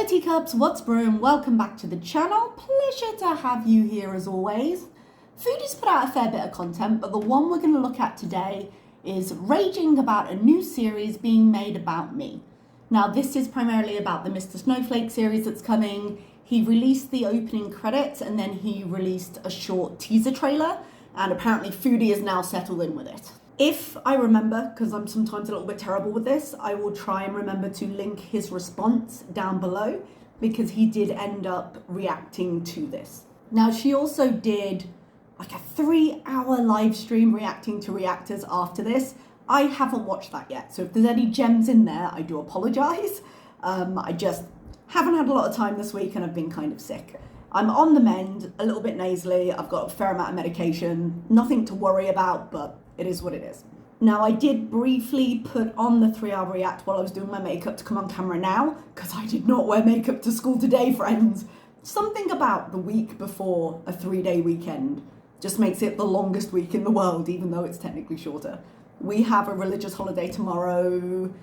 Hello teacups, what's brewing? Welcome back to the channel. Pleasure to have you here as always. Foodie's put out a fair bit of content, but the one we're going to look at today is raging about a new series being made about me. Now this is primarily about the Mr. Snowflake series that's coming. He released the opening credits and then he released a short teaser trailer, and apparently Foodie is now settled in with it. If I remember, because I'm sometimes a little bit terrible with this, I will try and remember to link his response down below, because he did end up reacting to this. Now, she also did like a 3-hour live stream reacting to reactors after this. I haven't watched that yet, so if there's any gems in there, I do apologise. I just haven't had a lot of time this week and I've been kind of sick. I'm on the mend, a little bit nasally, I've got a fair amount of medication, nothing to worry about, but it is what it is. Now, I did briefly put on the 3-hour react while I was doing my makeup to come on camera now, because I did not wear makeup to school today, friends. Something about the week before a 3-day weekend just makes it the longest week in the world, even though it's technically shorter. We have a religious holiday tomorrow.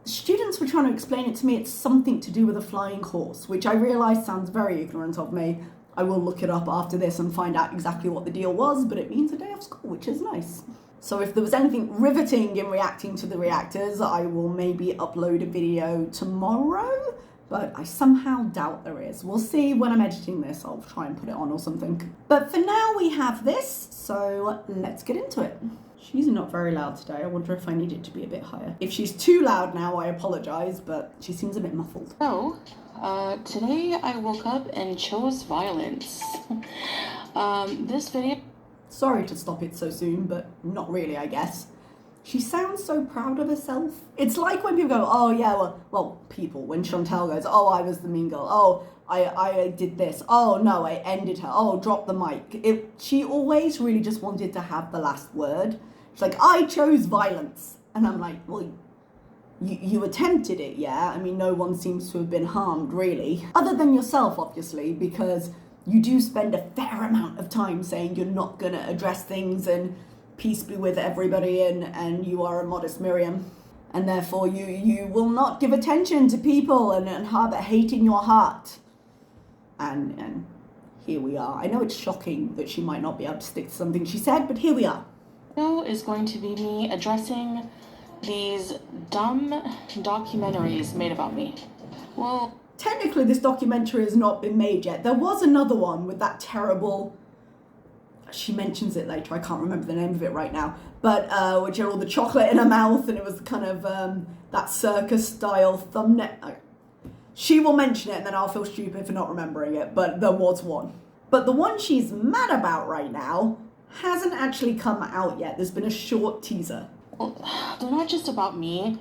Students were trying to explain it to me. It's something to do with a flying horse, which I realise sounds very ignorant of me. I will look it up after this and find out exactly what the deal was, but it means a day off school, which is nice. So if there was anything riveting in reacting to the reactors, I will maybe upload a video tomorrow, but I somehow doubt there is. We'll see when I'm editing this, I'll try and put it on or something. But for now we have this, so let's get into it. She's not very loud today. I wonder if I need it to be a bit higher. If she's too loud now, I apologise, but she seems a bit muffled. So, today I woke up and chose violence. This video... Sorry to stop it so soon, but not really, I guess. She sounds so proud of herself. It's like when people go, oh yeah, when Chantal goes, oh, I was the mean girl. Oh, I did this. Oh no, I ended her. Oh, drop the mic. She always really just wanted to have the last word. She's like, I chose violence. And I'm like, well, you attempted it, yeah? I mean, no one seems to have been harmed, really. Other than yourself, obviously, because you do spend a fair amount of time saying you're not going to address things and peace be with everybody, and you are a modest Miriam. And therefore you will not give attention to people and harbour hate in your heart. And here we are. I know it's shocking that she might not be able to stick to something she said, but here we are. Is going to be me addressing these dumb documentaries made about me. Well, technically this documentary has not been made yet. There was another one with that terrible, she mentions it later, I can't remember the name of it right now, but which had all the chocolate in her mouth, and it was kind of that circus style thumbnail. She will mention it and then I'll feel stupid for not remembering it, but there was one. But the one she's mad about right now hasn't actually come out yet. There's been a short teaser. Well, they're not just about me.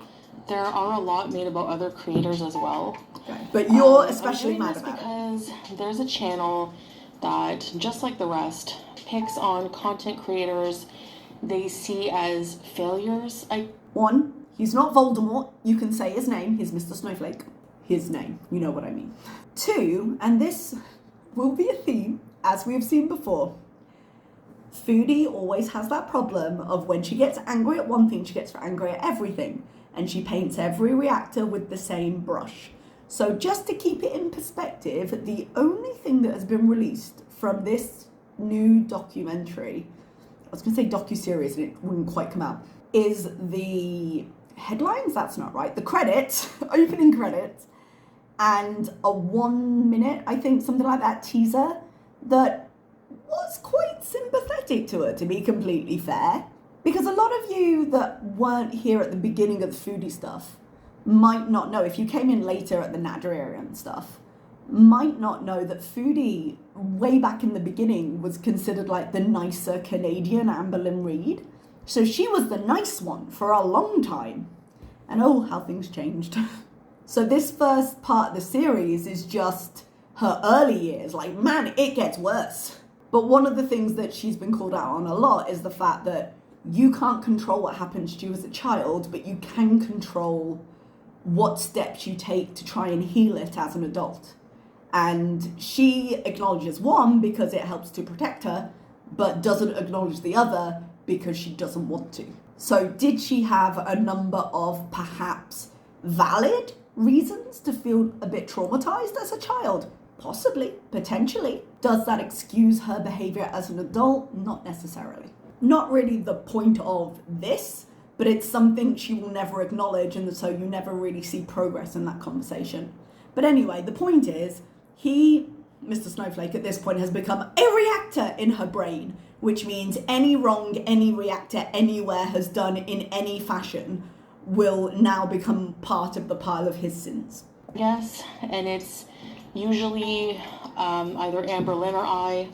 There are a lot made about other creators as well. Okay. But you're especially mad about it. Because there's a channel that, just like the rest, picks on content creators they see as failures. One, he's not Voldemort. You can say his name. He's Mr. Snowflake. His name. You know what I mean. Two, and this will be a theme, as we have seen before, Foodie always has that problem of when she gets angry at one thing, she gets angry at everything. And she paints every reactor with the same brush. So just to keep it in perspective, the only thing that has been released from this new documentary, I was going to say docuseries and it wouldn't quite come out, is the headlines, that's not right, the credits, opening credits, and a 1 minute, I think, something like that, teaser that was quite sympathetic to her, to be completely fair. Because a lot of you that weren't here at the beginning of the Foodie stuff might not know, if you came in later at the Nadrian stuff, might not know that Foodie, way back in the beginning, was considered like the nicer Canadian Amber Lynn Reid. So she was the nice one for a long time. And oh, how things changed. So this first part of the series is just her early years. Like, man, it gets worse. But one of the things that she's been called out on a lot is the fact that you can't control what happens to you as a child, but you can control what steps you take to try and heal it as an adult. And she acknowledges one because it helps to protect her, but doesn't acknowledge the other because she doesn't want to. So did she have a number of perhaps valid Reasons to feel a bit traumatized as a child? Possibly, potentially. Does that excuse her behavior as an adult? Not necessarily. Not really the point of this, but it's something she will never acknowledge, and so you never really see progress in that conversation. But anyway, the point is, Mr. Snowflake, at this point has become a reactor in her brain, which means any wrong any reactor anywhere has done in any fashion will now become part of the pile of his sins. Yes, and it's usually either Amberlynn or I.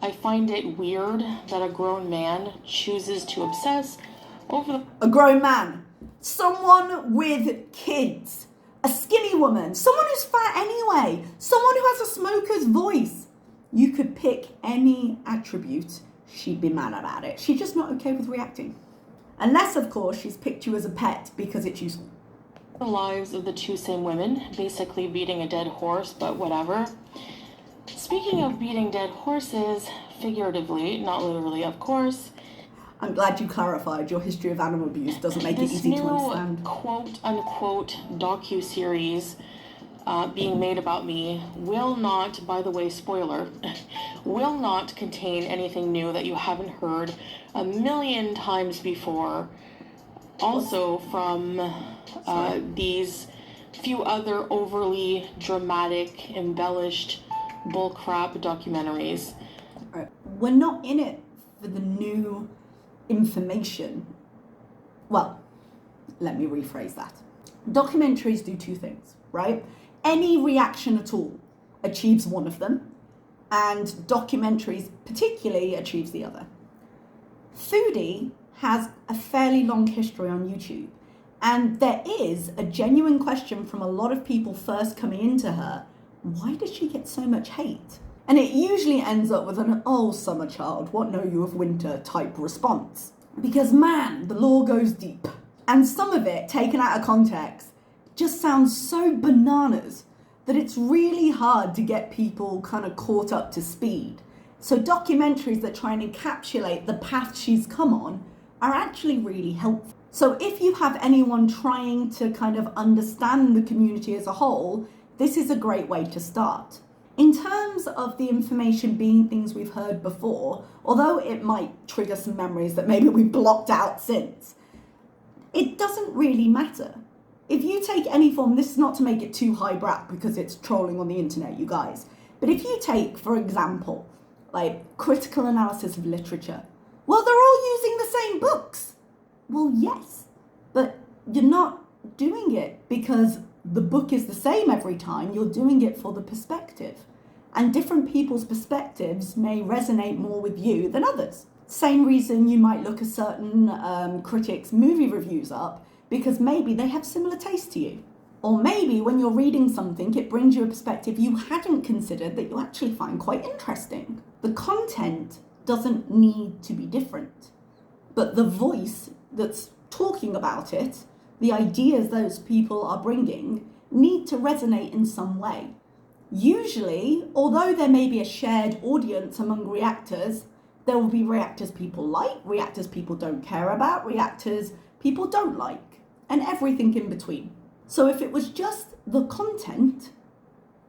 I find it weird that a grown man chooses to obsess over a grown man, someone with kids, a skinny woman, someone who's fat anyway, someone who has a smoker's voice. You could pick any attribute, she'd be mad about it. She's just not okay with reacting. Unless, of course, she's picked you as a pet because it's useful. the lives of the two same women, basically beating a dead horse, but whatever. Speaking of beating dead horses, figuratively, not literally, of course. I'm glad you clarified. Your history of animal abuse doesn't make it easy to understand. This new quote-unquote docu-series being made about me will not, by the way, spoiler, will not contain anything new that you haven't heard a million times before. Also from these few other overly dramatic, embellished bullcrap documentaries. Right. We're not in it for the new information. Well, let me rephrase that. Documentaries do two things, right? Any reaction at all achieves one of them, and documentaries particularly achieves the other. Foodie has a fairly long history on YouTube, and there is a genuine question from a lot of people first coming into her: why does she get so much hate? And it usually ends up with an, "Oh, summer child, what know you of winter?" type response. Because man, the lore goes deep. And some of it, taken out of context, just sounds so bananas that it's really hard to get people kind of caught up to speed. So documentaries that try and encapsulate the path she's come on are actually really helpful. So if you have anyone trying to kind of understand the community as a whole, this is a great way to start. In terms of the information being things we've heard before, although it might trigger some memories that maybe we've blocked out since, it doesn't really matter. If you take any form, this is not to make it too highbrow because it's trolling on the internet, you guys, but if you take, for example, like critical analysis of literature, well, they're all using the same books. Well, yes, but you're not doing it because the book is the same every time. You're doing it for the perspective. And different people's perspectives may resonate more with you than others. Same reason you might look a certain critic's movie reviews up, because maybe they have similar taste to you. Or maybe when you're reading something, it brings you a perspective you hadn't considered that you actually find quite interesting. The content doesn't need to be different, but the voice that's talking about it, the ideas those people are bringing, need to resonate in some way. Usually, although there may be a shared audience among reactors, there will be reactors people like, reactors people don't care about, reactors people don't like, and everything in between. So if it was just the content,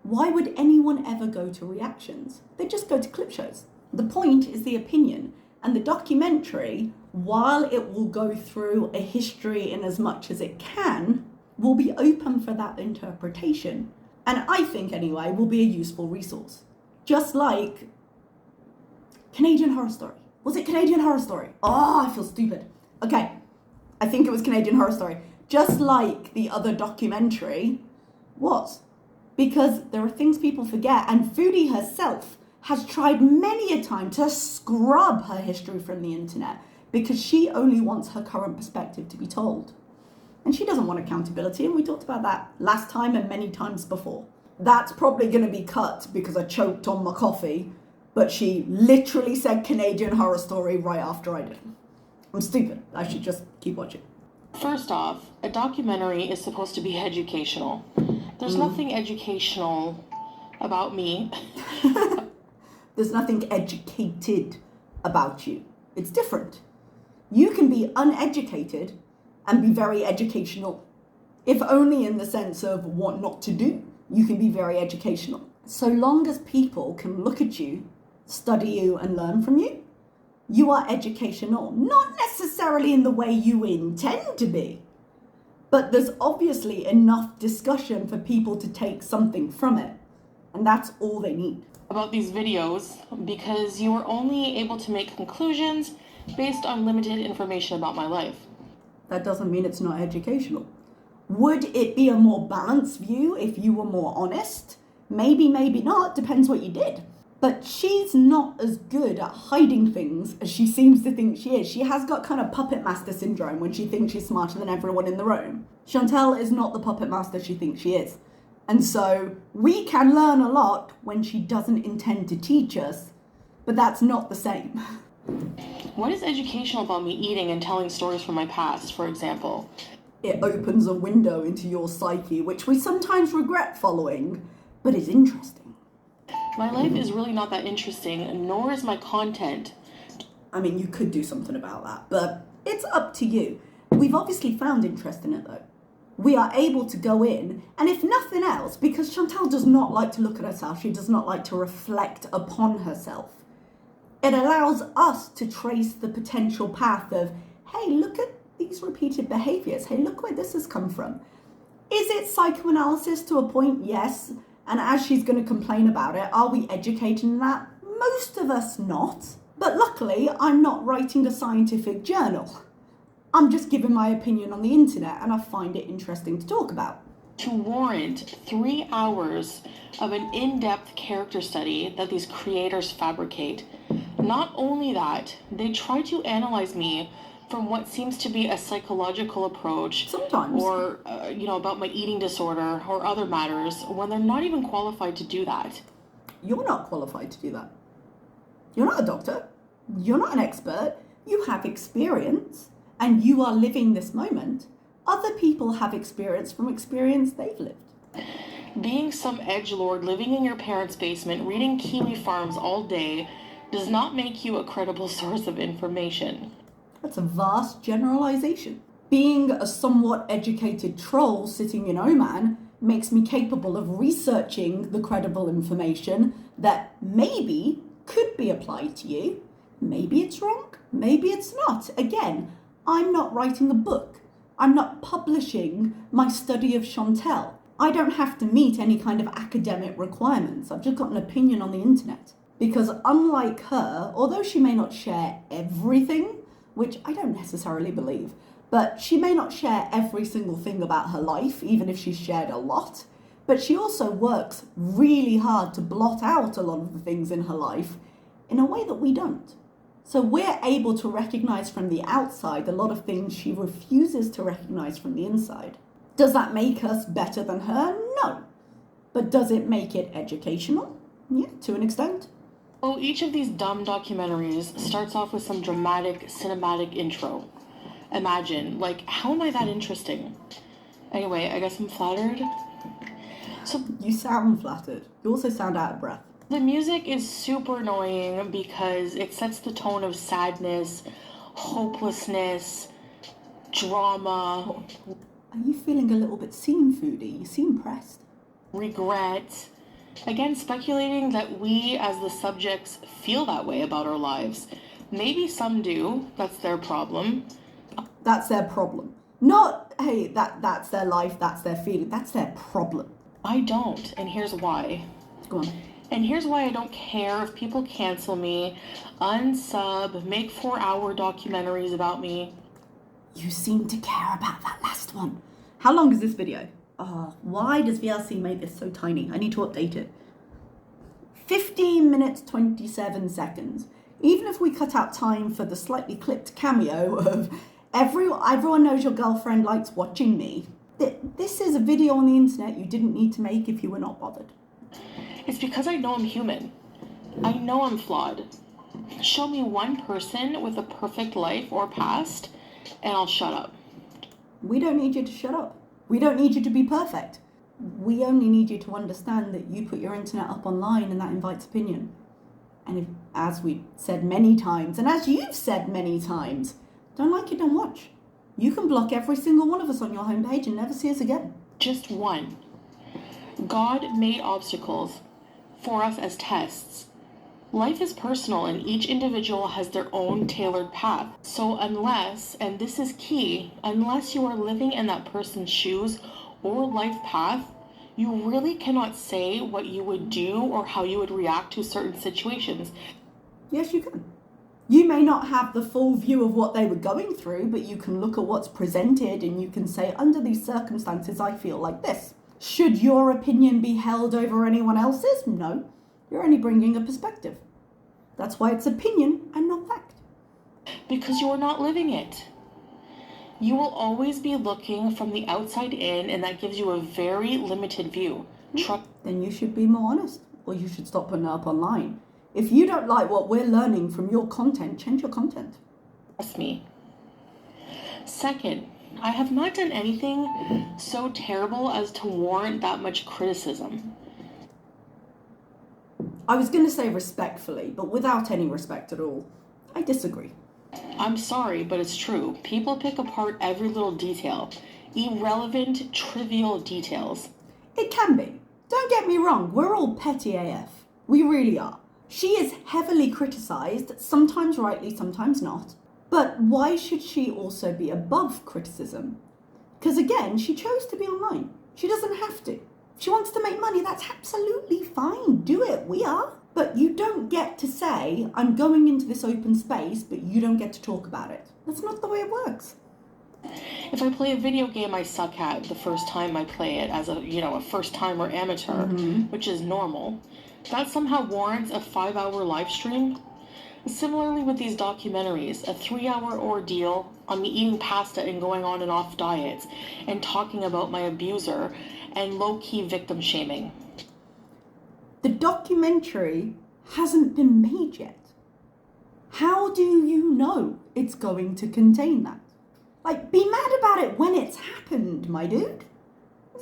why would anyone ever go to reactions? They just go to clip shows. The point is the opinion, and the documentary, while it will go through a history in as much as it can, will be open for that interpretation. And I think, anyway, will be a useful resource. Just like Canadian Horror Story. Was it Canadian Horror Story? Oh, I feel stupid. Okay, I think it was Canadian Horror Story. Just like the other documentary was. Because there are things people forget, and Foodie herself has tried many a time to scrub her history from the internet because she only wants her current perspective to be told. And she doesn't want accountability, and we talked about that last time and many times before. That's probably going to be cut because I choked on my coffee, but she literally said Canadian Horror Story right after I did. I'm stupid. I should just keep watching. First off, a documentary is supposed to be educational. There's nothing educational about me. There's nothing educated about you. It's different. You can be uneducated and be very educational. if only in the sense of what not to do. You can be very educational. So long as people can look at you, study you, and learn from you, you are educational. Not necessarily in the way you intend to be, but there's obviously enough discussion for people to take something from it. And that's all they need. About these videos because you were only able to make conclusions based on limited information about my life. That doesn't mean it's not educational. Would it be a more balanced view if you were more honest? Maybe, maybe not, depends what you did. But she's not as good at hiding things as she seems to think she is. She has got kind of puppet master syndrome when she thinks she's smarter than everyone in the room. Chantal is not the puppet master she thinks she is. And so we can learn a lot when she doesn't intend to teach us, but that's not the same. What is educational about me eating and telling stories from my past, for example? It opens a window into your psyche, which we sometimes regret following, but is interesting. My life is really not that interesting, nor is my content. I mean, you could do something about that, but it's up to you. We've obviously found interest in it, though. We are able to go in, and if nothing else, because Chantal does not like to look at herself, she does not like to reflect upon herself, it allows us to trace the potential path of, hey, look at these repeated behaviors. Hey, look where this has come from. Is it psychoanalysis to a point? Yes. And as she's going to complain about it, are we educated in that? Most of us not. But luckily, I'm not writing a scientific journal. I'm just giving my opinion on the internet, and I find it interesting to talk about. To warrant 3 hours of an in-depth character study that these creators fabricate. Not only that, they try to analyze me from what seems to be a psychological approach. Sometimes. Or, about my eating disorder or other matters when they're not even qualified to do that. You're not qualified to do that. You're not a doctor. You're not an expert. You have experience. And you are living this moment. Other people have experience from experience they've lived. Being some edgelord living in your parents' basement, reading kiwi farms all day, does not make you a credible source of information. That's a vast generalization. Being a somewhat educated troll sitting in Oman makes me capable of researching the credible information that maybe could be applied to you. Maybe it's wrong, maybe it's not. Again, I'm not writing a book. I'm not publishing my study of Chantal. I don't have to meet any kind of academic requirements. I've just got an opinion on the internet. Because unlike her, although she may not share everything, which I don't necessarily believe, but she may not share every single thing about her life, even if she's shared a lot, but she also works really hard to blot out a lot of the things in her life in a way that we don't. So we're able to recognize from the outside a lot of things she refuses to recognize from the inside. Does that make us better than her? No. But does it make it educational? Yeah, to an extent. Oh, each of these dumb documentaries starts off with some dramatic, cinematic intro. Imagine, how am I that interesting? Anyway, I guess I'm flattered. So you sound flattered. You also sound out of breath. The music is super annoying because it sets the tone of sadness, hopelessness, drama. Are you feeling a little bit seen, Foodie? You seem pressed. Regret. Again, speculating that we as the subjects feel that way about our lives. Maybe some do. That's their problem. That's their problem. Not, hey, that's their life, that's their feeling. That's their problem. I don't, and here's why. Go on. And here's why I don't care if people cancel me, unsub, make 4-hour documentaries about me. You seem to care about that last one. How long is this video? Oh, why does VLC make this so tiny? I need to update it. 15 minutes, 27 seconds. Even if we cut out time for the slightly clipped cameo of everyone knows your girlfriend likes watching me. This is a video on the internet you didn't need to make if you were not bothered. It's because I know I'm human. I know I'm flawed. Show me one person with a perfect life or past, and I'll shut up. We don't need you to shut up. We don't need you to be perfect. We only need you to understand that you put your internet up online and that invites opinion. And if, as we said many times, and as you've said many times, don't like it, don't watch. You can block every single one of us on your homepage and never see us again. Just one. God made obstacles for us as tests. Life is personal and each individual has their own tailored path. So unless, and this is key, unless you are living in that person's shoes or life path, you really cannot say what you would do or how you would react to certain situations. Yes, you can. You may not have the full view of what they were going through, but you can look at what's presented and you can say, under these circumstances, I feel like this. Should your opinion be held over anyone else's? No. You're only bringing a perspective. That's why it's opinion and not fact. Because you are not living it. You will always be looking from the outside in, and that gives you a very limited view. Then you should be more honest, or you should stop putting it up online. If you don't like what we're learning from your content, change your content. Trust me. Second, I have not done anything so terrible as to warrant that much criticism. I was going to say respectfully, but without any respect at all. I disagree. I'm sorry, but it's true. People pick apart every little detail. Irrelevant, trivial details. It can be. Don't get me wrong, we're all petty AF. We really are. She is heavily criticised, sometimes rightly, sometimes not. But why should she also be above criticism? Because again, she chose to be online. She doesn't have to. If she wants to make money, that's absolutely fine. Do it. We are. But you don't get to say, I'm going into this open space, but you don't get to talk about it. That's not the way it works. If I play a video game I suck at the first time I play it as a first time or amateur, which is normal, that somehow warrants a 5-hour live stream. Similarly with these documentaries, a 3-hour ordeal on me eating pasta and going on and off diets and talking about my abuser and low-key victim shaming. The documentary hasn't been made yet. How do you know it's going to contain that? Like, be mad about it when it's happened, my dude.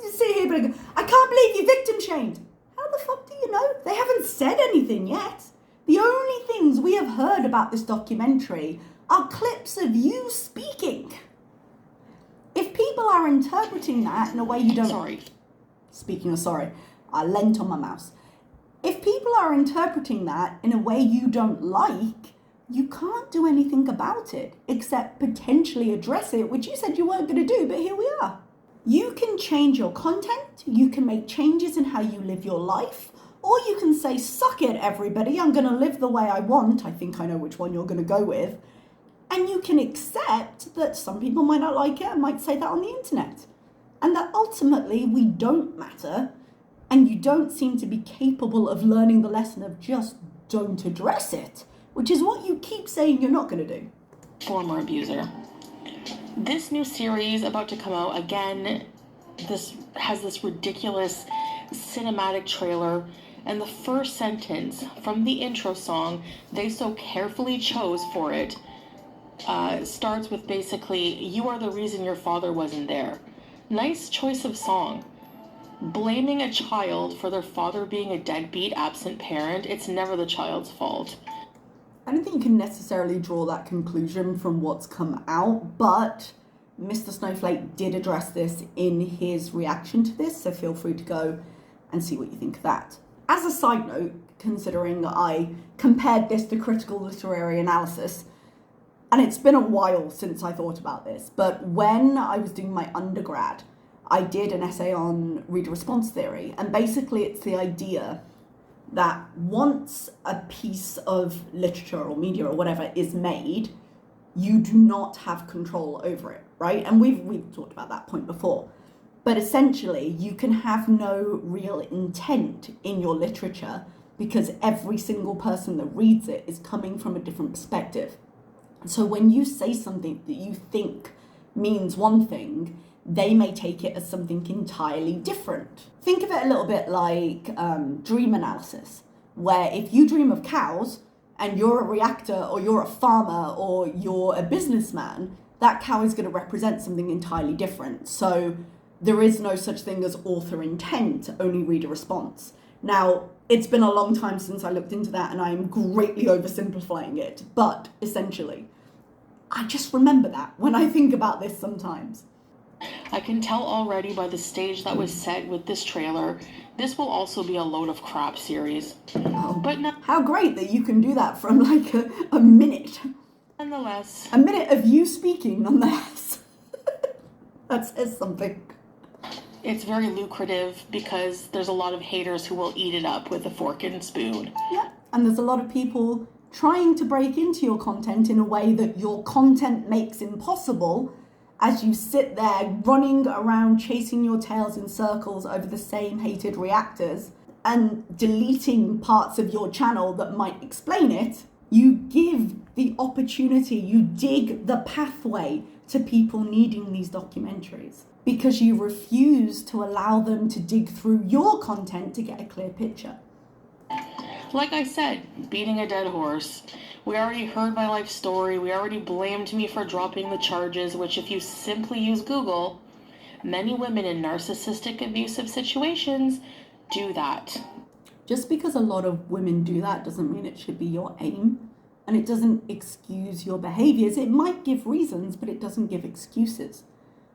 You sit here and go, I can't believe you victim shamed. How the fuck do you know? They haven't said anything yet. The only things we have heard about this documentary are clips of you speaking. If people are interpreting that in a way you don't... Sorry. Speaking of sorry, I leant on my mouse. If people are interpreting that in a way you don't like, you can't do anything about it except potentially address it, which you said you weren't going to do, but here we are. You can change your content, you can make changes in how you live your life, or you can say, suck it, everybody, I'm going to live the way I want. I think I know which one you're going to go with. And you can accept that some people might not like it and might say that on the internet. And that ultimately we don't matter, and you don't seem to be capable of learning the lesson of just don't address it, which is what you keep saying you're not going to do. Former abuser. This new series about to come out, again, this has this ridiculous cinematic trailer, and the first sentence from the intro song they so carefully chose for it starts with basically, you are the reason your father wasn't there. Nice choice of song. Blaming a child for their father being a deadbeat, absent parent, it's never the child's fault. I don't think you can necessarily draw that conclusion from what's come out, but Mr. Snowflake did address this in his reaction to this, so feel free to go and see what you think of that. As a side note, considering I compared this to critical literary analysis, and it's been a while since I thought about this, but when I was doing my undergrad, I did an essay on reader response theory, and basically it's the idea that once a piece of literature or media or whatever is made, you do not have control over it, right? And we've talked about that point before. But essentially, you can have no real intent in your literature because every single person that reads it is coming from a different perspective. So when you say something that you think means one thing, they may take it as something entirely different. Think of it a little bit like dream analysis, where if you dream of cows and you're a reactor or you're a farmer or you're a businessman, that cow is going to represent something entirely different. So there is no such thing as author intent, only reader response. Now, it's been a long time since I looked into that and I'm greatly oversimplifying it, but essentially, I just remember that when I think about this sometimes. I can tell already by the stage that was set with this trailer, this will also be a load of crap series. But How great that you can do that from like a minute. nonetheless, A minute of you speaking, nonetheless. That says something. it's very lucrative because there's a lot of haters who will eat it up with a fork and spoon. Yeah, and there's a lot of people trying to break into your content in a way that your content makes impossible as you sit there running around chasing your tails in circles over the same hated reactors and deleting parts of your channel that might explain it. You give the opportunity, you dig the pathway to people needing these documentaries because you refuse to allow them to dig through your content to get a clear picture. Like I said, beating a dead horse. We already heard my life story. We already blamed me for dropping the charges, which if you simply use Google, many women in narcissistic abusive situations do that. Just because a lot of women do that doesn't mean it should be your aim. And it doesn't excuse your behaviors. It might give reasons, but it doesn't give excuses.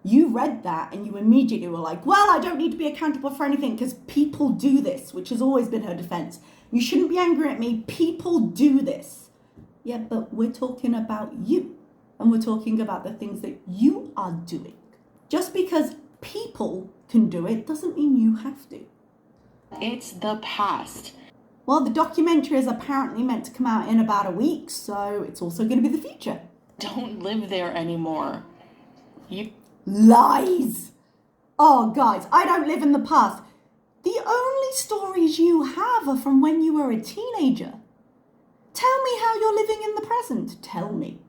You read that and you immediately were like, well, I don't need to be accountable for anything because people do this, which has always been her defense. You shouldn't be angry at me. People do this. Yeah, but we're talking about you. And we're talking about the things that you are doing. Just because people can do it doesn't mean you have to. It's the past. Well, the documentary is apparently meant to come out in about a week, so it's also going to be the future. Don't live there anymore. You Lies! Oh, guys, I don't live in the past. The only stories you have are from when you were a teenager. Tell me how you're living in the present. Tell me.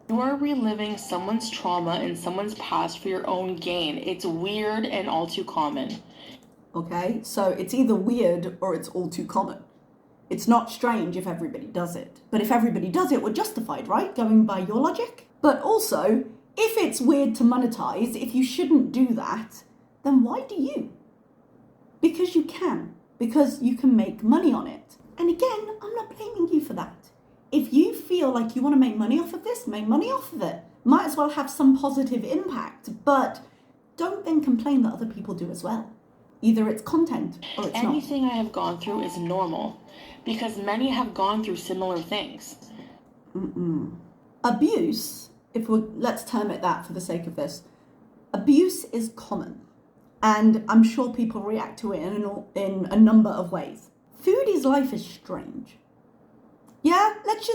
You are reliving someone's trauma and someone's past for your own gain. It's weird and all too common. Okay, so it's either weird or it's all too common. It's not strange if everybody does it. But if everybody does it, we're justified, right? Going by your logic. But also, if it's weird to monetize, if you shouldn't do that, then why do you? Because you can. Because you can make money on it. And again, I'm not blaming you for that. If you feel like you want to make money off of this, make money off of it. Might as well have some positive impact, but don't then complain that other people do as well. Either it's content or it's not. Anything I have gone through is normal because many have gone through similar things. Abuse, let's term it that for the sake of this, abuse is common. And I'm sure people react to it in a number of ways. Foodie's life is strange. Yeah, let's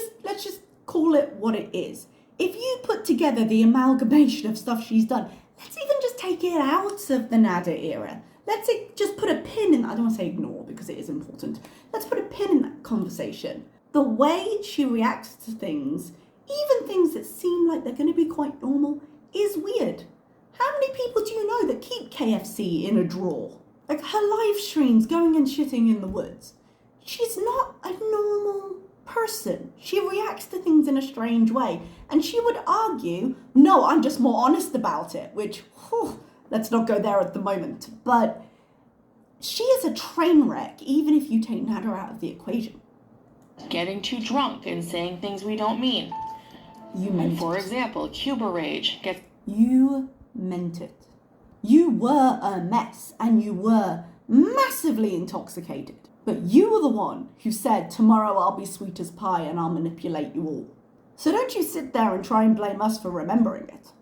just call it what it is. If you put together the amalgamation of stuff she's done, let's even just take it out of the Nada era. Let's just put a pin in, I don't want to say ignore because it is important. Let's put a pin in that conversation. The way she reacts to things, even things that seem like they're going to be quite normal, is weird. How many people do you know that keep KFC in a drawer? Like her live streams going and shitting in the woods. She's not a normal person. She reacts to things in a strange way. And she would argue, no, I'm just more honest about it, which, let's not go there at the moment. But she is a train wreck, even if you take Nada out of the equation. Getting too drunk and saying things we don't mean. You meant it. For example, Cuba Rage. You meant it. You were a mess and you were massively intoxicated. But you were the one who said, tomorrow I'll be sweet as pie and I'll manipulate you all. So don't you sit there and try and blame us for remembering it.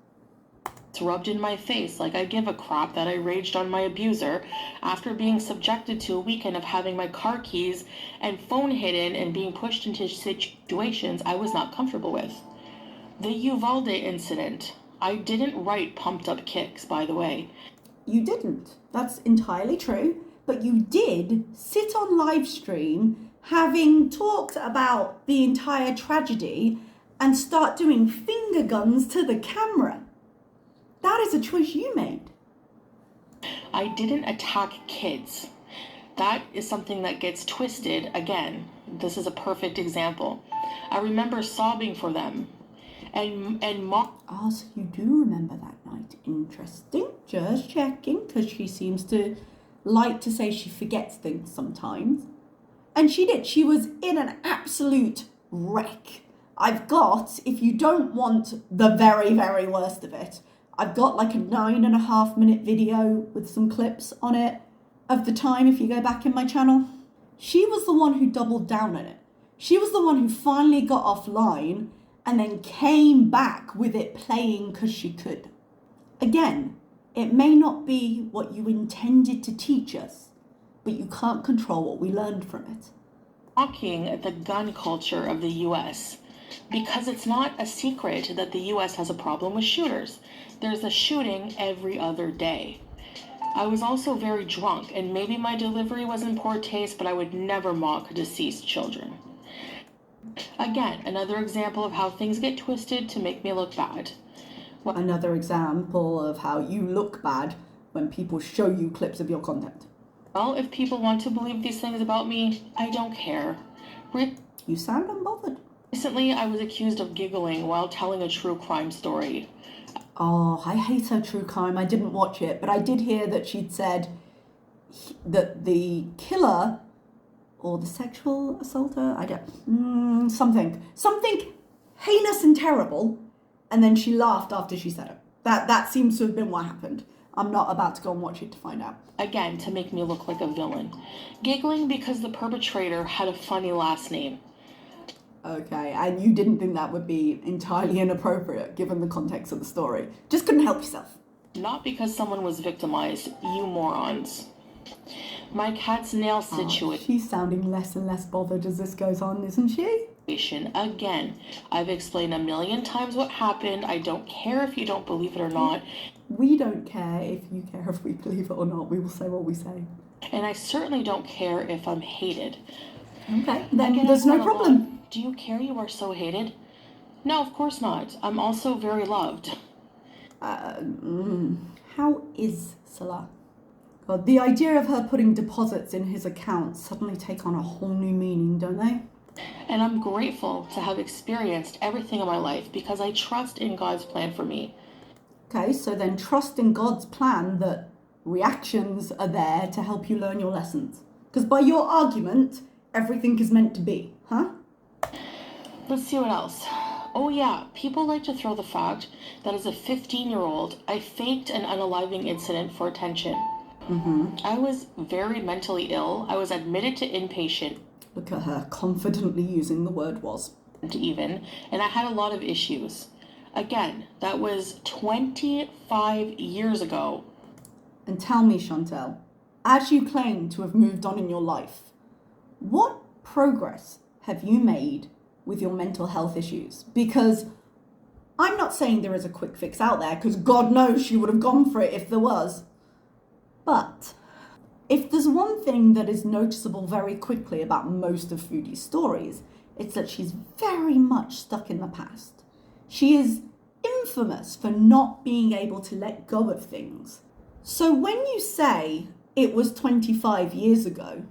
It's rubbed in my face like I give a crap that I raged on my abuser after being subjected to a weekend of having my car keys and phone hidden and being pushed into situations I was not comfortable with. The Uvalde incident. I didn't write pumped up kicks, by the way. You didn't. That's entirely true. But you did sit on live stream having talked about the entire tragedy and start doing finger guns to the camera. That is a choice you made. I didn't attack kids. That is something that gets twisted again. This is a perfect example. I remember sobbing for them and Oh, so you do remember that night. Interesting. Just checking, because she seems to like to say she forgets things sometimes. And she did. She was in an absolute wreck. I've got, if you don't want the very, very worst of it, I've got like a 9.5 minute video with some clips on it of the time if you go back in my channel. She was the one who doubled down on it. She was the one who finally got offline and then came back with it playing because she could. Again, it may not be what you intended to teach us, but you can't control what we learned from it. Mocking the gun culture of the US, because it's not a secret that the US has a problem with shooters. There's a shooting every other day. I was also very drunk, and maybe my delivery was in poor taste, but I would never mock deceased children. Again, another example of how things get twisted to make me look bad. Another example of how you look bad when people show you clips of your content. Well, if people want to believe these things about me, I don't care. You sound unbothered. Recently, I was accused of giggling while telling a true crime story. Oh, I hate her true crime. I didn't watch it, but I did hear that she'd said that the killer or the sexual assaulter, something heinous and terrible, and then she laughed after she said it. That seems to have been what happened. I'm not about to go and watch it to find out. Again, to make me look like a villain. Giggling because the perpetrator had a funny last name. Okay, and you didn't think that would be entirely inappropriate given the context of the story. Just couldn't help yourself. Not because someone was victimized, you morons. My cat's nail situation. She's sounding less and less bothered as this goes on, isn't she? Again, I've explained 1,000,000 times what happened. I don't care if you don't believe it or not. We don't care if you care if we believe it or not. We will say what we say. And I certainly don't care if I'm hated. Okay, then there's no problem. Do you care you are so hated? No, of course not. I'm also very loved. How is Salah? God, the idea of her putting deposits in his account suddenly take on a whole new meaning, don't they? And I'm grateful to have experienced everything in my life because I trust in God's plan for me. Okay, so then trust in God's plan that reactions are there to help you learn your lessons. Because by your argument, everything is meant to be, huh? Let's see what else. Oh yeah, people like to throw the fact that as a 15-year-old, I faked an unaliving incident for attention. I was very mentally ill. I was admitted to inpatient. Look at her, confidently using the word was. Even, and I had a lot of issues. Again, that was 25 years ago. And tell me, Chantal, as you claim to have moved on in your life, what progress have you made with your mental health issues? Because I'm not saying there is a quick fix out there, because God knows she would have gone for it if there was. But if there's one thing that is noticeable very quickly about most of Foodie's stories, it's that she's very much stuck in the past. She is infamous for not being able to let go of things. So when you say it was 25 years ago,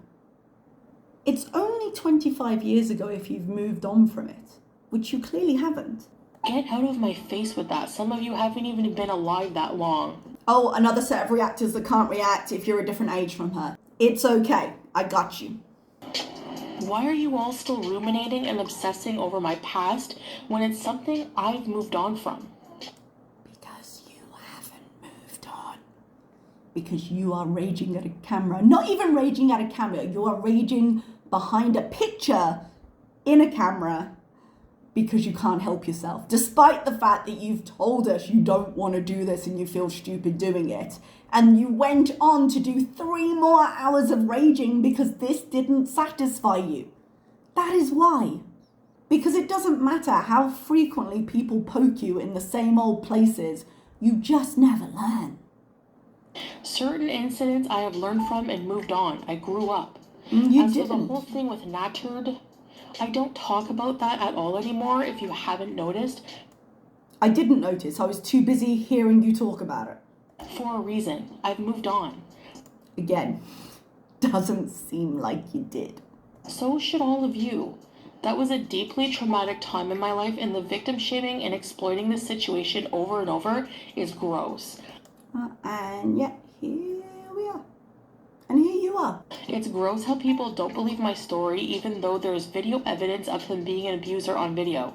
it's only 25 years ago if you've moved on from it, which you clearly haven't. Get out of my face with that. Some of you haven't even been alive that long. Oh, another set of reactors that can't react if you're a different age from her. It's okay. I got you. Why are you all still ruminating and obsessing over my past when it's something I've moved on from? Because you haven't moved on. Because you are raging at a camera. Not even raging at a camera. You are raging behind a picture in a camera because you can't help yourself. Despite the fact that you've told us you don't want to do this and you feel stupid doing it. And you went on to do 3 more hours of raging because this didn't satisfy you. That is why. Because it doesn't matter how frequently people poke you in the same old places, you just never learn. Certain incidents I have learned from and moved on. I grew up. You As didn't. for the whole thing with Nattered, I don't talk about that at all anymore, if you haven't noticed. I didn't notice. I was too busy hearing you talk about it. For a reason. I've moved on. Again, doesn't seem like you did. So should all of you. That was a deeply traumatic time in my life, and the victim shaming and exploiting this situation over and over is gross. And yet, here we are. And here you are. It's gross how people don't believe my story, even though there's video evidence of him being an abuser on video.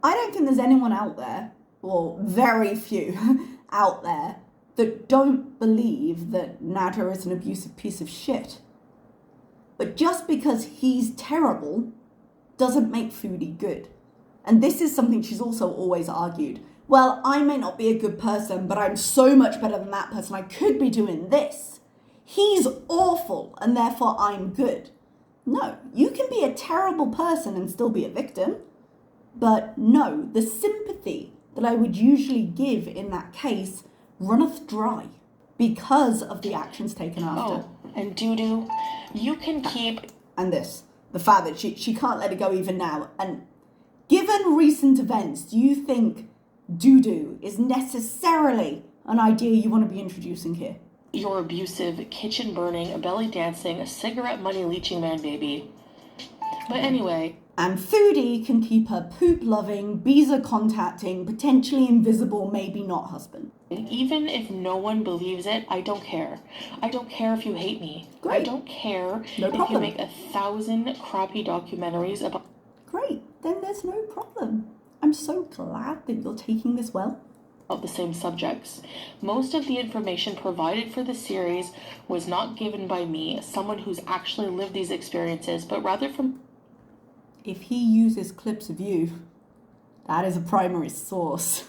I don't think there's anyone out there, or very few out there, that don't believe that Nader is an abusive piece of shit. But just because he's terrible doesn't make Foodie good. And this is something she's also always argued. Well, I may not be a good person, but I'm so much better than that person. I could be doing this. He's awful, and therefore I'm good. No, you can be a terrible person and still be a victim. But no, the sympathy that I would usually give in that case runneth dry because of the actions taken after. Oh, and doo-doo, you can keep... And this, the fact that she can't let it go even now. And given recent events, do you think doo-doo is necessarily an idea you want to be introducing here? Your abusive, kitchen-burning, belly-dancing, cigarette money-leeching man baby. But anyway... And Foodie can keep her poop-loving, visa-contacting, potentially invisible, maybe not husband. Even if no one believes it, I don't care. I don't care if you hate me. Great. I don't care No if problem. you make 1,000 crappy documentaries about... Great, then there's no problem. I'm so glad that you're taking this well. the same subjects. Most of the information provided for the series was not given by me, someone who's actually lived these experiences, but rather from... If he uses clips of you, that is a primary source.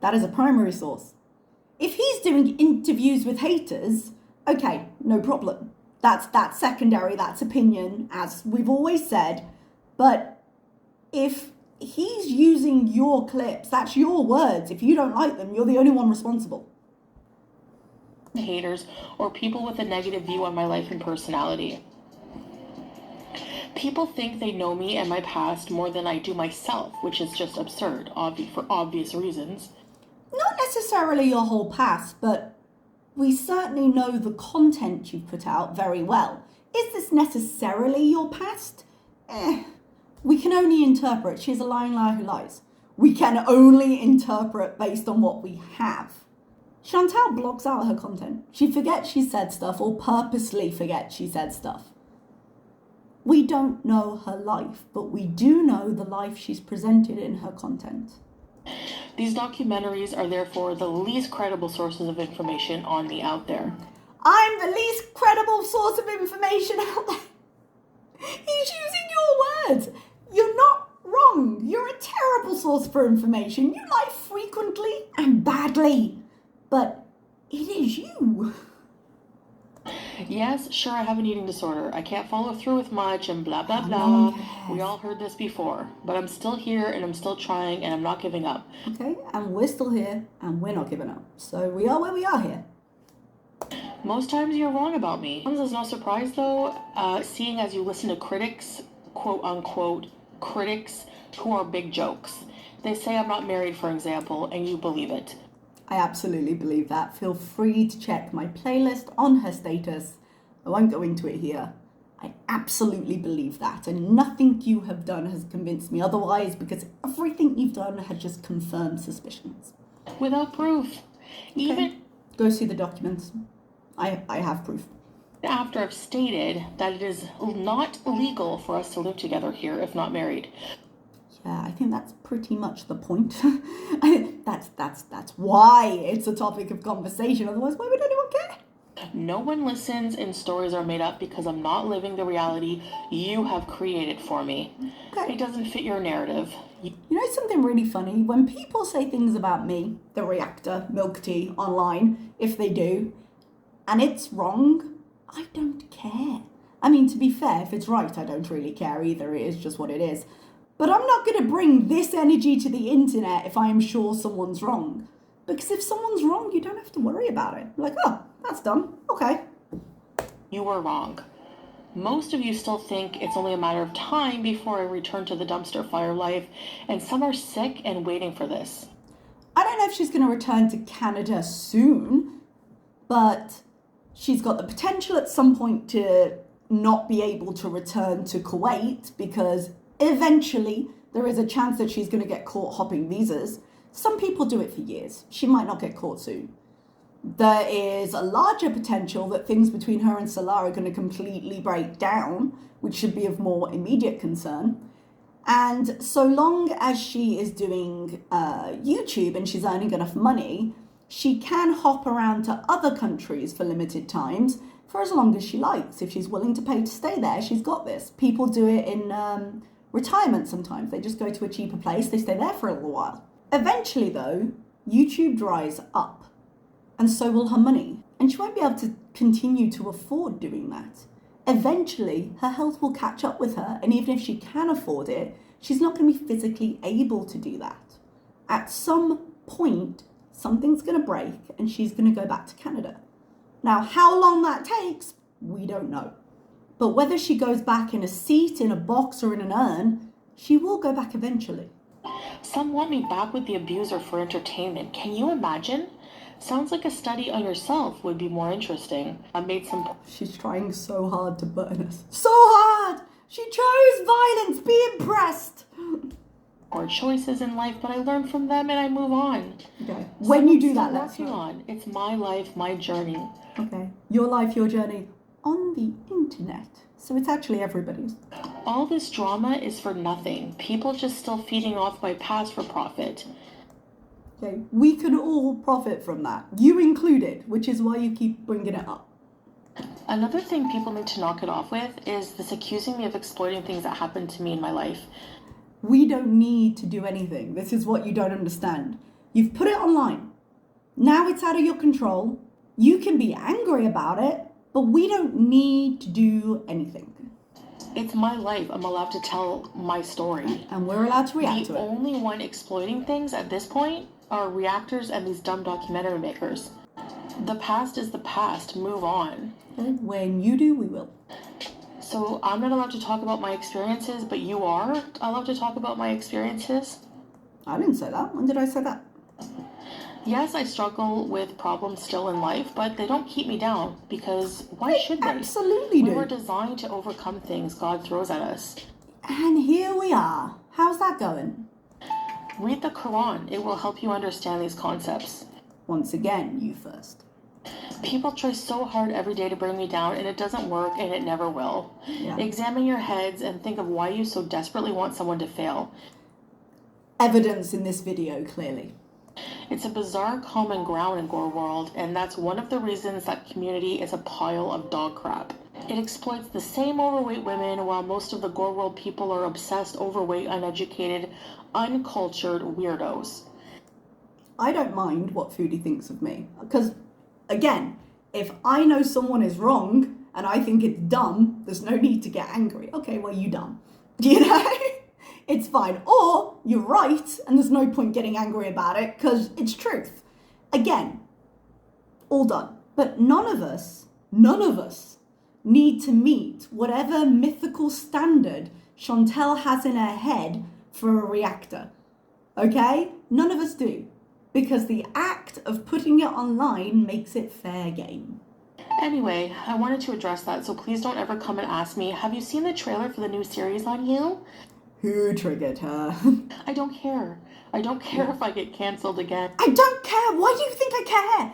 That is a primary source. If he's doing interviews with haters, okay, no problem. That's secondary, that's opinion, as we've always said. But if he's using your clips, that's your words. If you don't like them, you're the only one responsible. Haters or people with a negative view on my life and personality. People think they know me and my past more than I do myself, which is just absurd, for obvious reasons. Not necessarily your whole past, but we certainly know the content you've put out very well. Is this necessarily your past? We can only interpret. She's a lying liar who lies. We can only interpret based on what we have. Chantal blocks out her content. She forgets she said stuff or purposely forgets she said stuff. We don't know her life, but we do know the life she's presented in her content. These documentaries are therefore the least credible sources of information on me out there. I'm the least credible source of information out there. He's using your words. You're not wrong. You're a terrible source for information. You lie frequently and badly. But it is you. Yes, sure, I have an eating disorder. I can't follow through with much and blah, blah, blah. Yes. We all heard this before. But I'm still here and I'm still trying and I'm not giving up. Okay, and we're still here and we're not giving up. So we are where we are here. Most times you're wrong about me. It's no surprise though, seeing as you listen to critics, quote unquote, critics who are big jokes. They say I'm not married, for example, and you believe it. I absolutely believe that. Feel free to check my playlist on her status. I won't go into it here. I absolutely believe that, and nothing you have done has convinced me otherwise, because everything you've done has just confirmed suspicions. Without proof. Even Okay. Go see the documents. I have proof. after I've stated that it is not legal for us to live together here if not married. Yeah, I think that's pretty much the point. That's why it's a topic of conversation. Otherwise, why would anyone care? No one listens and stories are made up because I'm not living the reality you have created for me. Okay. It doesn't fit your narrative. You know something really funny? When people say things about me, the reactor, milk tea, online, if they do, and it's wrong, I don't care. I mean, to be fair, if it's right, I don't really care either. It is just what it is. But I'm not going to bring this energy to the internet if I am sure someone's wrong. Because if someone's wrong, you don't have to worry about it. Like, oh, that's done. Okay. You were wrong. Most of you still think it's only a matter of time before I return to the dumpster fire life, and some are sick and waiting for this. I don't know if she's going to return to Canada soon, but she's got the potential at some point to not be able to return to Kuwait because eventually there is a chance that she's going to get caught hopping visas. Some people do it for years. She might not get caught soon. There is a larger potential that things between her and Salah are going to completely break down, which should be of more immediate concern. And so long as she is doing YouTube and she's earning enough money, she can hop around to other countries for limited times for as long as she likes. If she's willing to pay to stay there, she's got this. People do it in retirement sometimes. They just go to a cheaper place, they stay there for a little while. Eventually though, YouTube dries up and so will her money. And she won't be able to continue to afford doing that. Eventually, her health will catch up with her, and even if she can afford it, she's not going to be physically able to do that. At some point, something's going to break, and she's going to go back to Canada. Now, how long that takes, we don't know. But whether she goes back in a seat, in a box, or in an urn, she will go back eventually. Some want me back with the abuser for entertainment. Can you imagine? Sounds like a study on yourself would be more interesting. I made some... She's trying so hard to burn us. So hard! She chose violence, be impressed! Poor choices in life, but I learn from them and I move on. Okay. When you do that, let's working on. It's my life, my journey. Okay. Your life, your journey on the internet. So it's actually everybody's. All this drama is for nothing. People just still feeding off my past for profit. Okay, we can all profit from that, you included, which is why you keep bringing it up. Another thing people need to knock it off with is this accusing me of exploiting things that happened to me in my life. We don't need to do anything. This is what you don't understand. You've put it online. Now it's out of your control. You can be angry about it, but we don't need to do anything. It's my life. I'm allowed to tell my story. And we're allowed to react to it. The only one exploiting things at this point are reactors and these dumb documentary makers. The past is the past. Move on. And when you do, we will. So I'm not allowed to talk about my experiences, but you are allowed to talk about my experiences? I didn't say that. When did I say that? Yes, I struggle with problems still in life, but they don't keep me down because why should they? Absolutely do. We were designed to overcome things God throws at us. And here we are. How's that going? Read the Quran. It will help you understand these concepts. Once again, you first. People try so hard every day to bring me down, and it doesn't work, and it never will. Yeah. Examine your heads and think of why you so desperately want someone to fail. Evidence in this video, clearly. It's a bizarre common ground in Gore World, and that's one of the reasons that community is a pile of dog crap. It exploits the same overweight women while most of the Gore World people are obsessed, overweight, uneducated, uncultured weirdos. I don't mind what Foodie thinks of me. Because, again, if I know someone is wrong and I think it's dumb, there's no need to get angry. Okay, well, you dumb. You know? It's fine. Or you're right and there's no point getting angry about it because it's truth. Again, all done. But none of us need to meet whatever mythical standard Chantal has in her head for a reactor. Okay? None of us do. Because the act of putting it online makes it fair game. Anyway, I wanted to address that, so please don't ever come and ask me, have you seen the trailer for the new series on you? Who triggered her? I don't care. I don't care if I get cancelled again. I don't care. Why do you think I care?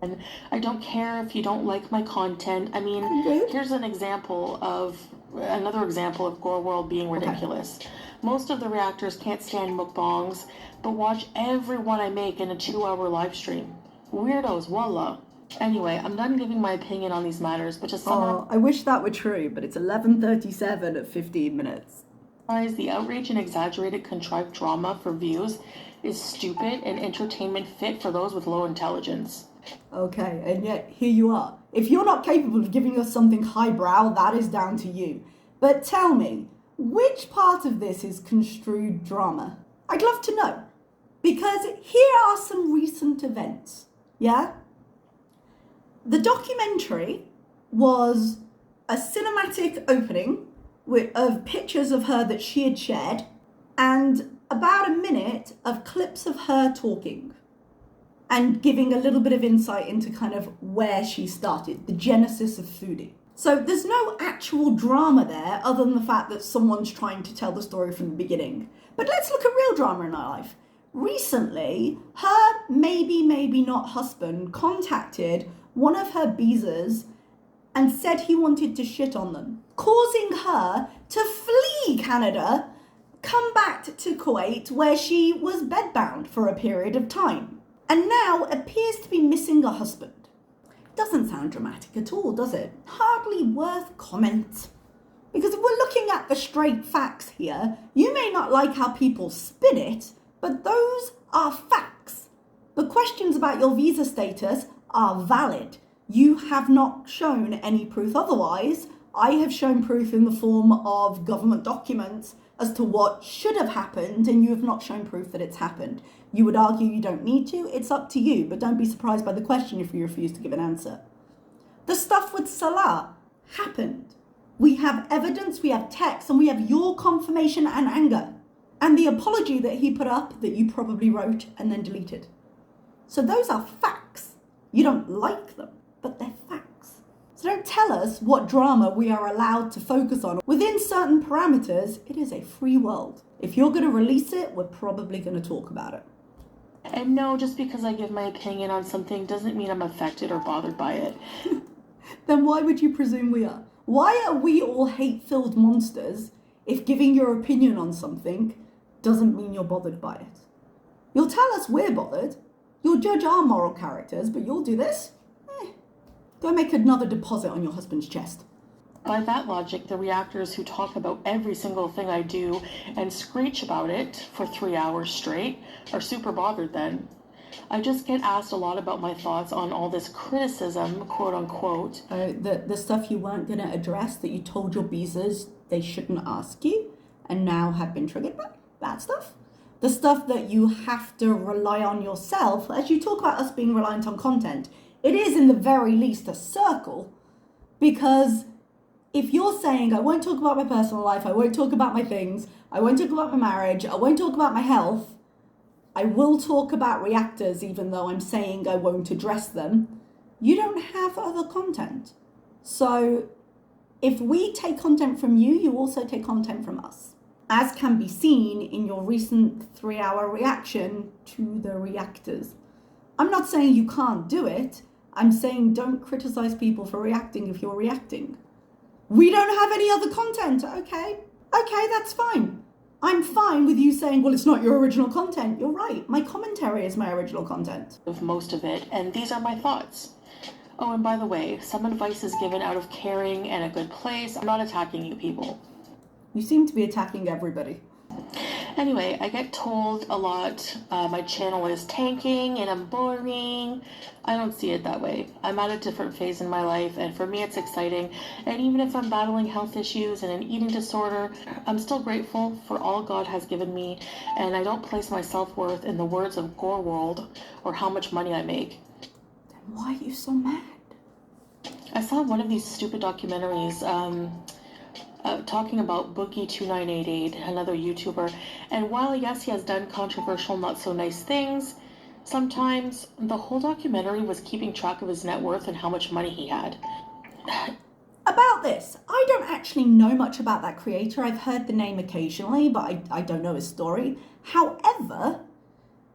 And I don't care if you don't like my content. I mean, here's another example of Gore World being ridiculous. Okay. Most of the reactors can't stand mukbangs, but watch every one I make in a 2-hour live stream. Weirdos, voila. Anyway, I'm done giving my opinion on these matters, but just I wish that were true, but it's 11:37 at 15 minutes. The outrage and exaggerated contrived drama for views is stupid and entertainment fit for those with low intelligence. Okay, and yet here you are. If you're not capable of giving us something highbrow, that is down to you. But tell me, which part of this is construed drama? I'd love to know. Because here are some recent events, yeah? The documentary was a cinematic opening of pictures of her that she had shared and about a minute of clips of her talking and giving a little bit of insight into kind of where she started, the genesis of Foodie. So there's no actual drama there other than the fact that someone's trying to tell the story from the beginning. But let's look at real drama in her life. Recently, her maybe not husband contacted one of her beezers and said he wanted to shit on them, causing her to flee Canada, come back to Kuwait where she was bedbound for a period of time and now appears to be missing a husband. Doesn't sound dramatic at all, does it? Hardly worth comment. Because if we're looking at the straight facts here, you may not like how people spin it, but those are facts. The questions about your visa status are valid. You have not shown any proof otherwise. I have shown proof in the form of government documents as to what should have happened, and you have not shown proof that it's happened. You would argue you don't need to. It's up to you, but don't be surprised by the question if you refuse to give an answer. The stuff with Salah happened. We have evidence, we have text, and we have your confirmation and anger. And the apology that he put up that you probably wrote and then deleted. So those are facts. You don't like them, but they're facts. So don't tell us what drama we are allowed to focus on. Within certain parameters, it is a free world. If you're going to release it, we're probably going to talk about it. And no, just because I give my opinion on something doesn't mean I'm affected or bothered by it. Then why would you presume we are? Why are we all hate-filled monsters if giving your opinion on something doesn't mean you're bothered by it? You'll tell us we're bothered. You'll judge our moral characters, but you'll do this? Go make another deposit on your husband's chest. By that logic, the reactors who talk about every single thing I do and screech about it for 3 hours straight are super bothered then. I just get asked a lot about my thoughts on all this criticism, quote unquote. The stuff you weren't going to address that you told your beezers they shouldn't ask you and now have been triggered by? That stuff? The stuff that you have to rely on yourself, as you talk about us being reliant on content, it is in the very least a circle, because if you're saying, I won't talk about my personal life, I won't talk about my things, I won't talk about my marriage, I won't talk about my health, I will talk about reactors even though I'm saying I won't address them, you don't have other content. So if we take content from you, you also take content from us. As can be seen in your recent 3-hour reaction to the reactors. I'm not saying you can't do it. I'm saying don't criticize people for reacting if you're reacting. We don't have any other content. Okay, that's fine. I'm fine with you saying, well, it's not your original content. You're right. My commentary is my original content. Of most of it, and these are my thoughts. Oh, and by the way, some advice is given out of caring and a good place. I'm not attacking you people. You seem to be attacking everybody. Anyway, I get told a lot my channel is tanking and I'm boring. I don't see it that way. I'm at a different phase in my life, and for me it's exciting. And even if I'm battling health issues and an eating disorder, I'm still grateful for all God has given me, and I don't place my self-worth in the words of Gore World or how much money I make. Then why are you so mad? I saw one of these stupid documentaries talking about Boogie2988, another YouTuber, and while yes, he has done controversial, not so nice things, sometimes the whole documentary was keeping track of his net worth and how much money he had. About this, I don't actually know much about that creator. I've heard the name occasionally, but I don't know his story. However,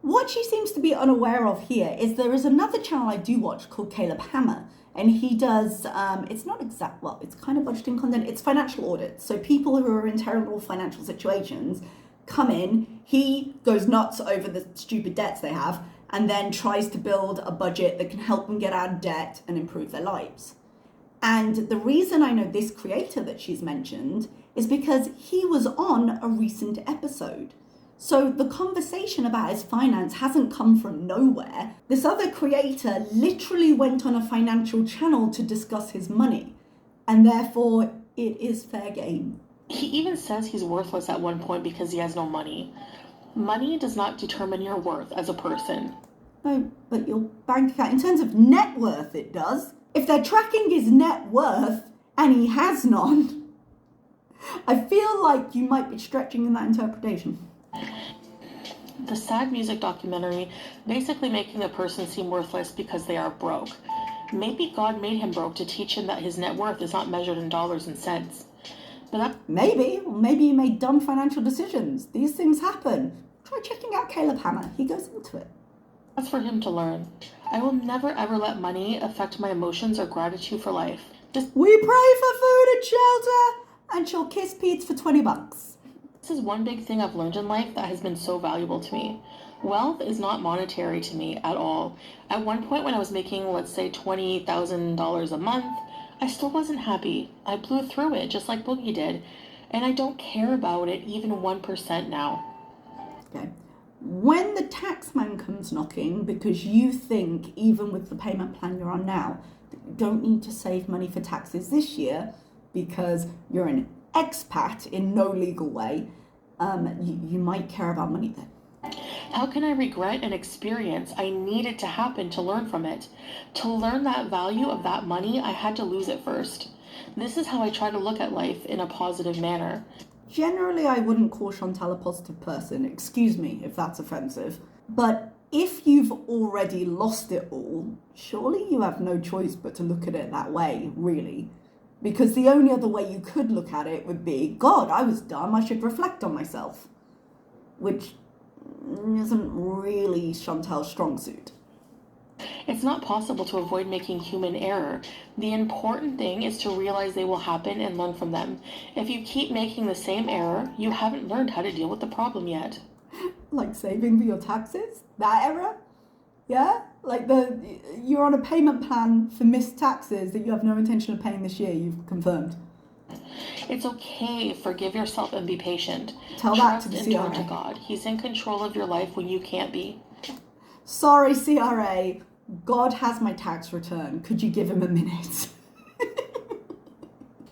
what she seems to be unaware of here is there is another channel I do watch called Caleb Hammer. And he does, it's not exact, well, it's kind of budgeting content, it's financial audits. So people who are in terrible financial situations come in, he goes nuts over the stupid debts they have, and then tries to build a budget that can help them get out of debt and improve their lives. And the reason I know this creator that she's mentioned is because he was on a recent episode. So the conversation about his finance hasn't come from nowhere. This other creator literally went on a financial channel to discuss his money, and therefore it is fair game. He even says he's worthless at one point because he has no money. Money does not determine your worth as a person. No, but your bank account, in terms of net worth, it does. If they're tracking his net worth and he has none, I feel like you might be stretching in that interpretation. The sad music documentary basically making a person seem worthless because they are broke. Maybe God made him broke to teach him that his net worth is not measured in dollars and cents. But maybe he made dumb financial decisions. These things happen. Try checking out Caleb Hammer. He goes into it. That's for him to learn. I will never ever let money affect my emotions or gratitude for life. We pray for food and shelter, and she'll kiss Pete for $20. This is one big thing I've learned in life that has been so valuable to me. Wealth is not monetary to me at all. At one point when I was making, let's say, $20,000 a month, I still wasn't happy. I blew through it just like Boogie did. And I don't care about it even 1% now. Okay. When the taxman comes knocking because you think, even with the payment plan you're on now, that you don't need to save money for taxes this year because you're an expat in no legal way, you might care about money then. How can I regret an experience I needed to happen to learn from it? To learn that value of that money, I had to lose it first. This is how I try to look at life in a positive manner. Generally, I wouldn't call Chantal a positive person. Excuse me if that's offensive. But if you've already lost it all, surely you have no choice but to look at it that way, really. Because the only other way you could look at it would be, God, I was dumb, I should reflect on myself. Which isn't really Chantal's strong suit. It's not possible to avoid making human error. The important thing is to realize they will happen and learn from them. If you keep making the same error, you haven't learned how to deal with the problem yet. Like saving for your taxes? That error? Yeah? Like you're on a payment plan for missed taxes that you have no intention of paying this year, you've confirmed. It's okay. Forgive yourself and be patient. Tell that to the Trust and turn CRA. to God. He's in control of your life when you can't be. Sorry, CRA. God has my tax return. Could you give him a minute?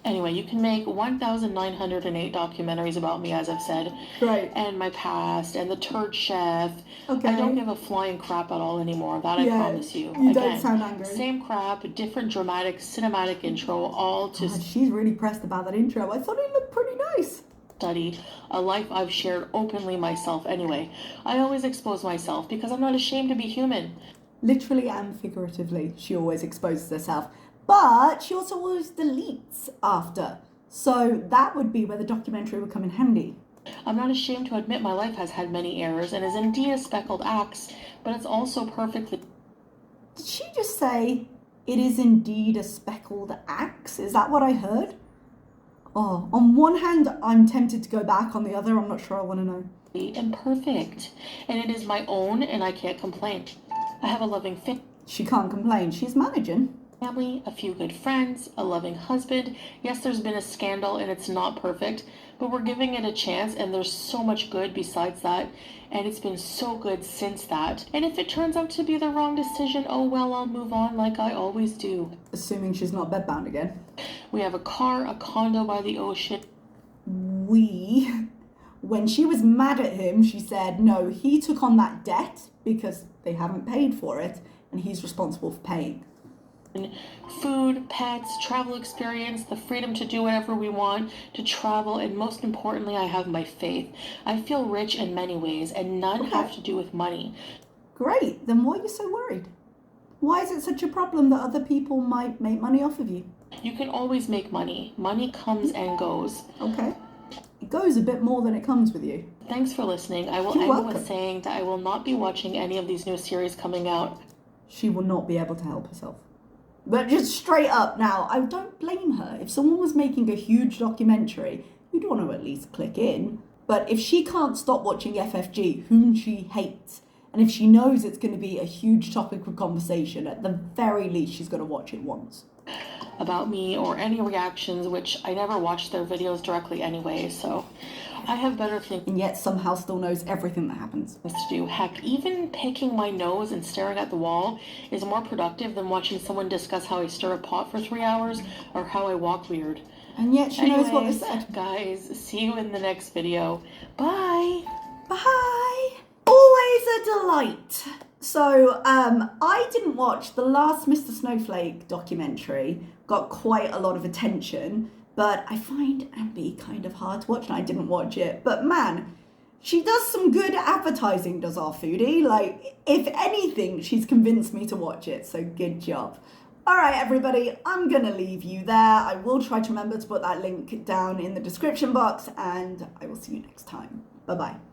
Anyway, you can make 1,908 documentaries about me, as I've said. Right. And my past, and the turd chef. Okay. I don't give a flying crap at all anymore. That I promise you. You Again, don't sound angry. Same crap, different dramatic, cinematic intro, all to God, she's really pressed about that intro. I thought it looked pretty nice. study a life I've shared openly myself anyway. I always expose myself because I'm not ashamed to be human. Literally and figuratively, she always exposes herself. But she also always deletes after. So that would be where the documentary would come in handy. I'm not ashamed to admit my life has had many errors and is indeed a speckled axe, but it's also perfectly... Did she just say, it is indeed a speckled axe? Is that what I heard? Oh, on one hand, I'm tempted to go back. On the other, I'm not sure I want to know. imperfect, and it is my own, and I can't complain. I have a loving She can't complain. She's managing. family, a few good friends, a loving husband. Yes, there's been a scandal and it's not perfect, but we're giving it a chance, and there's so much good besides that, and it's been so good since that. And if it turns out to be the wrong decision, oh well, I'll move on like I always do. Assuming she's not bedbound again. We have a car, a condo by the ocean. When she was mad at him, she said, no, he took on that debt because they haven't paid for it, and he's responsible for paying. Food, pets, travel experience, the freedom to do whatever we want, to travel, and most importantly, I have my faith. I feel rich in many ways, and none have to do with money. Great, then why are you so worried? Why is it such a problem that other people might make money off of you? You can always make money. Money comes and goes. Okay. It goes a bit more than it comes with you. Thanks for listening. I will You're end welcome. with saying that I will not be watching any of these new series coming out. She will not be able to help herself. But just straight up now, I don't blame her. If someone was making a huge documentary, you'd want to at least click in. But if she can't stop watching FFG, whom she hates, and if she knows it's going to be a huge topic of conversation, at the very least, she's going to watch it once. About me or any reactions, which I never watch their videos directly anyway, so I have better things And yet somehow still knows everything that happens. to do. Heck, even picking my nose and staring at the wall is more productive than watching someone discuss how I stir a pot for 3 hours or how I walk weird. And yet she knows what they Anyways, said. guys, see you in the next video. Bye! Bye! Always a delight. So, I didn't watch the last Mr. Snowflake documentary. Got quite a lot of attention, but I find Ambi kind of hard to watch, and I didn't watch it. But man, she does some good advertising, does our foodie. Like, if anything, she's convinced me to watch it, so good job. All right, everybody, I'm going to leave you there. I will try to remember to put that link down in the description box, and I will see you next time. Bye-bye.